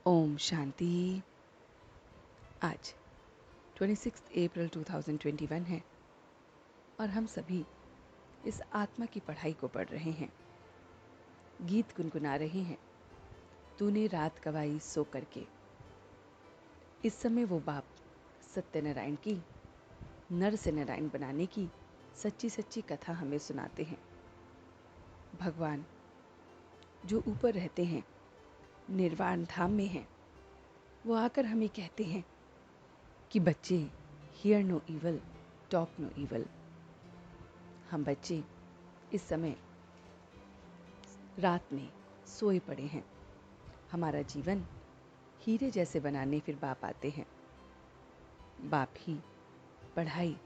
ओम शांति। आज 26 अप्रैल 2021 है और हम सभी इस आत्मा की पढ़ाई को पढ़ रहे हैं। गीत गुनगुना रहे हैं, तूने रात गवाई सो करके। इस समय वो बाप सत्यनारायण की नर से नारायण बनाने की सच्ची सच्ची कथा हमें सुनाते हैं। भगवान जो ऊपर रहते हैं, निर्वाण धाम में हैं, वो आकर हमें कहते हैं कि बच्चे, hear no evil, talk no evil. हम बच्चे इस समय रात में सोए पड़े हैं। हमारा जीवन हीरे जैसे बनाने फिर बाप आते हैं। बाप ही पढ़ाई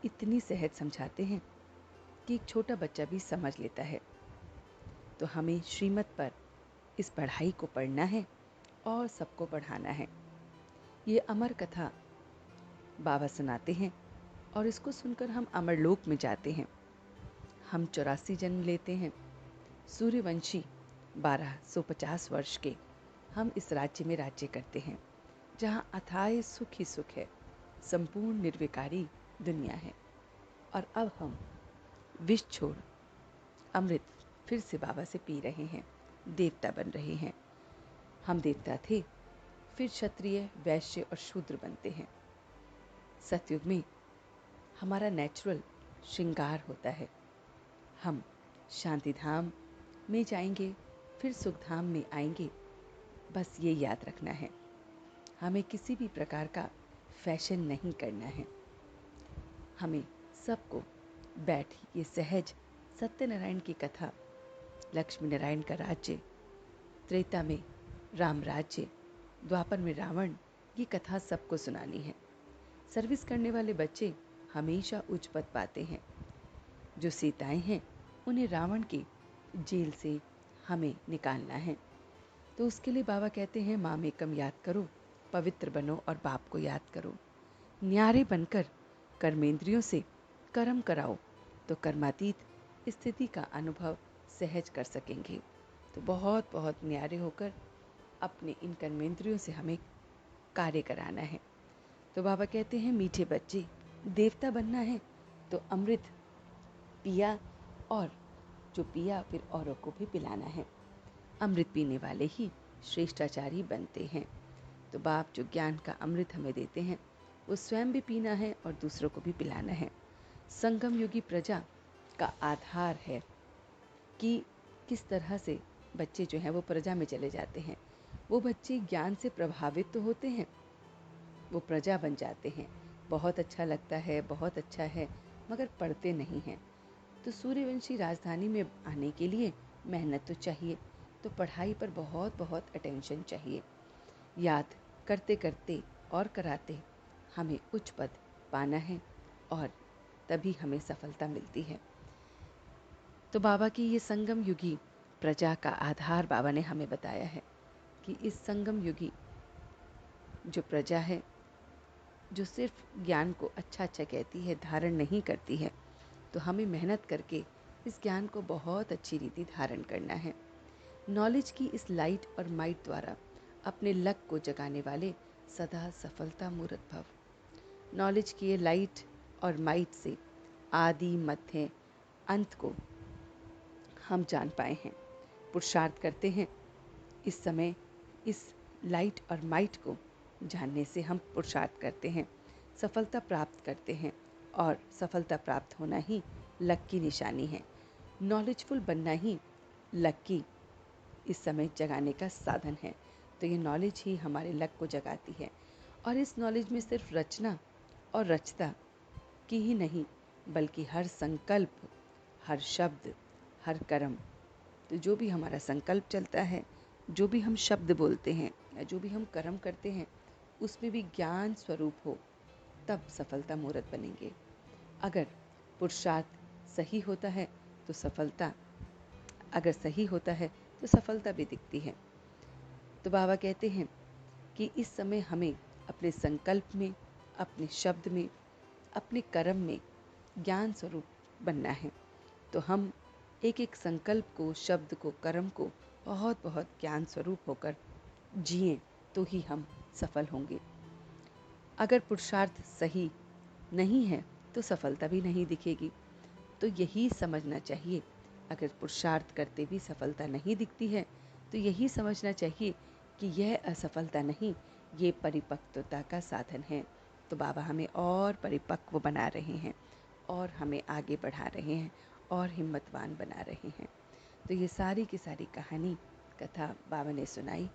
इतनी सहज समझाते हैं कि एक छोटा बच्चा भी समझ लेता है। तो हमें श्रीमत पर इस पढ़ाई को पढ़ना है और सबको पढ़ाना है। ये अमर कथा बाबा सुनाते हैं और इसको सुनकर हम अमरलोक में जाते हैं। हम 84 जन्म लेते हैं। सूर्यवंशी 1250 वर्ष के हम इस राज्य में राज्य करते हैं, जहाँ अथाह सुख ही सुख है, संपूर्ण निर्विकारी दुनिया है। और अब हम विष छोड़ अमृत फिर से बाबा से पी रहे हैं, देवता बन रहे हैं। हम देवता थे, फिर क्षत्रिय, वैश्य और शूद्र बनते हैं। सतयुग में हमारा नेचुरल श्रृंगार होता है। हम शांति धाम में जाएंगे, फिर सुख धाम में आएंगे। बस ये याद रखना है, हमें किसी भी प्रकार का फैशन नहीं करना है। हमें सबको बैठ ये सहज सत्यनारायण की कथा, लक्ष्मी नारायण का राज्य, त्रेता में राम राज्य, द्वापर में रावण, ये कथा सबको सुनानी है। सर्विस करने वाले बच्चे हमेशा उच्च पद पाते हैं। जो सीताएं हैं, उन्हें रावण की जेल से हमें निकालना है। तो उसके लिए बाबा कहते हैं, माँ में कम याद करो, पवित्र बनो और बाप को याद करो। न्यारे बनकर कर्मेंद्रियों से कर्म कराओ तो कर्मातीत स्थिति का अनुभव सहज कर सकेंगे। तो बहुत बहुत न्यारे होकर अपने इन कर्मेंद्रियों से हमें कार्य कराना है। तो बाबा कहते हैं, मीठे बच्चे, देवता बनना है तो अमृत पिया, और जो पिया फिर औरों को भी पिलाना है। अमृत पीने वाले ही श्रेष्ठाचारी बनते हैं। तो बाप जो ज्ञान का अमृत हमें देते हैं, वो स्वयं भी पीना है और दूसरों को भी पिलाना है। संगम युगी प्रजा का आधार है कि किस तरह से बच्चे जो हैं वो प्रजा में चले जाते हैं। वो बच्चे ज्ञान से प्रभावित तो होते हैं, वो प्रजा बन जाते हैं। बहुत अच्छा लगता है, बहुत अच्छा है, मगर पढ़ते नहीं हैं। तो सूर्यवंशी राजधानी में आने के लिए मेहनत तो चाहिए, तो पढ़ाई पर बहुत बहुत अटेंशन चाहिए। याद करते करते और कराते हमें उच्च पद पाना है और तभी हमें सफलता मिलती है। तो बाबा की ये संगम युगी प्रजा का आधार बाबा ने हमें बताया है कि इस संगम युगी जो प्रजा है, जो सिर्फ ज्ञान को अच्छा अच्छा कहती है, धारण नहीं करती है, तो हमें मेहनत करके इस ज्ञान को बहुत अच्छी रीति धारण करना है। नॉलेज की इस लाइट और माइट द्वारा अपने लक को जगाने वाले सदा सफलता मूर्त भव। नॉलेज की ये लाइट और माइट से आदि, मध्य, अंत को हम जान पाए हैं, पुरुषार्थ करते हैं। इस समय इस लाइट और माइट को जानने से हम पुरुषार्थ करते हैं, सफलता प्राप्त करते हैं, और सफलता प्राप्त होना ही लक की निशानी है। नॉलेजफुल बनना ही लक की इस समय जगाने का साधन है। तो ये नॉलेज ही हमारे लक को जगाती है। और इस नॉलेज में सिर्फ रचना और रचता की ही नहीं, बल्कि हर संकल्प, हर शब्द, हर कर्म, तो जो भी हमारा संकल्प चलता है, जो भी हम शब्द बोलते हैं या जो भी हम कर्म करते हैं, उसमें भी ज्ञान स्वरूप हो, तब सफलता मूर्त बनेंगे। अगर पुरुषार्थ सही होता है तो सफलता, अगर सही होता है तो सफलता भी दिखती है। तो बाबा कहते हैं कि इस समय हमें अपने संकल्प में, अपने शब्द में, अपने कर्म में ज्ञान स्वरूप बनना है। तो हम एक एक संकल्प को, शब्द को, कर्म को बहुत बहुत ज्ञान स्वरूप होकर जिएं तो ही हम सफल होंगे। अगर पुरुषार्थ सही नहीं है तो सफलता भी नहीं दिखेगी। तो यही समझना चाहिए, अगर पुरुषार्थ करते भी सफलता नहीं दिखती है तो यही समझना चाहिए कि यह असफलता नहीं, ये परिपक्वता का साधन है। तो बाबा हमें और परिपक्व बना रहे हैं और हमें आगे बढ़ा रहे हैं और हिम्मतवान बना रहे हैं। तो ये सारी की सारी कहानी कथा बाबा ने सुनाई।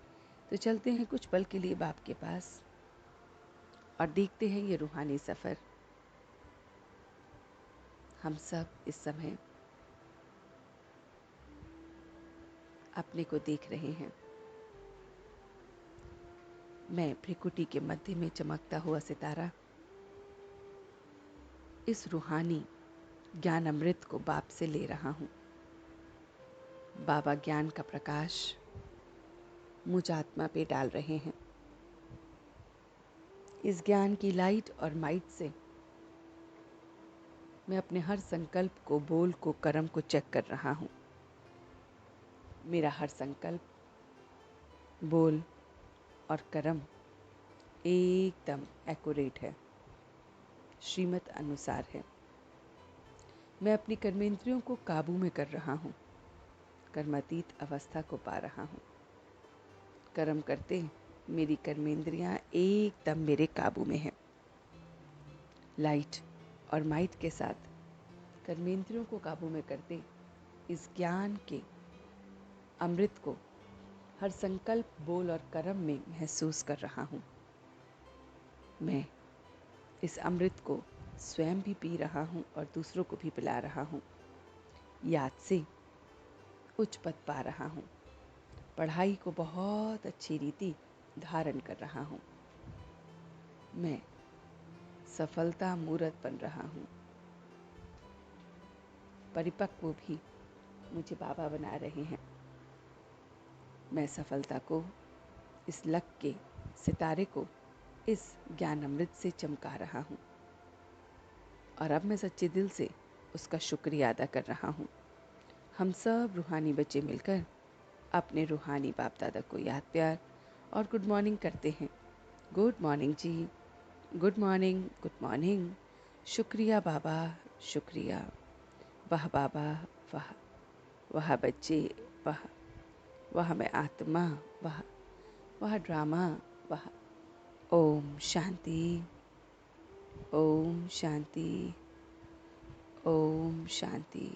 तो चलते हैं कुछ पल के लिए बाप के पास और देखते हैं ये रूहानी सफ़र। हम सब इस समय अपने को देख रहे हैं। मैं भ्रिकुटी के मध्य में चमकता हुआ सितारा इस रूहानी ज्ञान अमृत को बाप से ले रहा हूँ। बाबा ज्ञान का प्रकाश मुझ आत्मा पे डाल रहे हैं। इस ज्ञान की लाइट और माइट से मैं अपने हर संकल्प को, बोल को, कर्म को चेक कर रहा हूँ। मेरा हर संकल्प, बोल और कर्म एकदम एक्यूरेट है, श्रीमत अनुसार है। मैं अपनी कर्मेंद्रियों को काबू में कर रहा हूँ, कर्मातीत अवस्था को पा रहा हूँ। कर्म करते मेरी कर्मेंद्रियाँ एकदम मेरे काबू में है। लाइट और माइट के साथ कर्मेंद्रियों को काबू में करते इस ज्ञान के अमृत को हर संकल्प, बोल और कर्म में महसूस कर रहा हूँ। मैं इस अमृत को स्वयं भी पी रहा हूँ और दूसरों को भी पिला रहा हूँ। याद से उच्च पद पा रहा हूँ। पढ़ाई को बहुत अच्छी रीति धारण कर रहा हूँ। मैं सफलता मूर्त बन रहा हूँ। परिपक्व भी मुझे बाबा बना रहे हैं। मैं सफलता को, इस लक के सितारे को इस ज्ञान अमृत से चमका रहा हूँ और अब मैं सच्चे दिल से उसका शुक्रिया अदा कर रहा हूँ। हम सब रूहानी बच्चे मिलकर अपने रूहानी बाप दादा को याद, प्यार और गुड मॉर्निंग करते हैं। गुड मॉर्निंग जी, गुड मॉर्निंग, गुड मॉर्निंग। शुक्रिया बाबा, शुक्रिया। वाह बाबा, वाह। वाह बच्चे, वाह। वाह मैं आत्मा, वाह। वाह ड्रामा, वाह। ओम शांति, ओम शांति, ओम शांति।